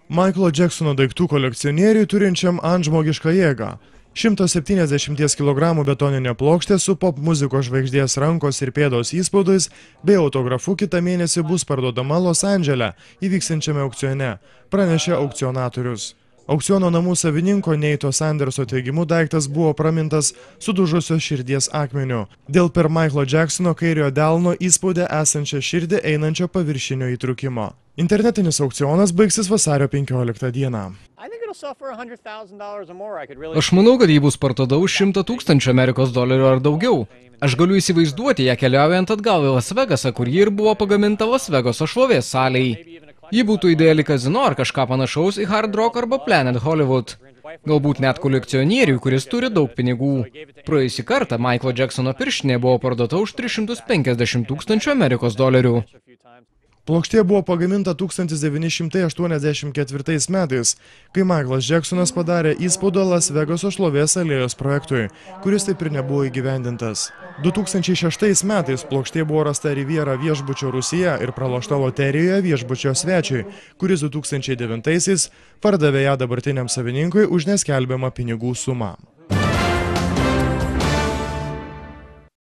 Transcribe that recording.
Michaelo Jacksono daiktų kolekcionieriui turinčiam antžmogišką jėgą. 170 kg betoninė plokštė su pop muzikos žvaigždės rankos ir pėdos įspaudais bei autografu kitą mėnesį bus parduodama Los Andžele įvyksiančiame aukcione, pranešė aukcionatorius. Aukciono namų savininko Neito Sanderso teigimu daiktas buvo pramintas sudužusios širdies akmeniu dėl per Michaelo Jacksono kairiojo delno įspaudę esančią širdį einančio paviršinio įtrūkimo. Internetinis aukcionas baigsis vasario 15 dieną. Aš manau, kad jį bus parduota už $100,000 ar daugiau. Aš galiu įsivaizduoti ją keliaujant atgal į Las Vegasą, kur ji ir buvo pagaminta Las Vegaso šlovės salėje. Ji būtų ideali kazino ar kažką panašaus į Hard Rock arba Planet Hollywood. Galbūt net kolekcionieriui, kuris turi daug pinigų. Praėjusį kartą Michaelo Jacksono pirštinė buvo parduota už $350,000. Plokštė buvo pagaminta 1984 metais, kai Michaelas Jacksonas padarė įspaudą Las Vegaso šlovės alėjos projektui, kuris taip ir nebuvo įgyvendintas. 2006 metais plokštė buvo rasta Riviera viešbučio Rūsyje ir pralošta loterijoje viešbučio svečiui, kuris 2009-aisiais pardavė ją dabartiniam savininkui už neskelbiamą pinigų sumą.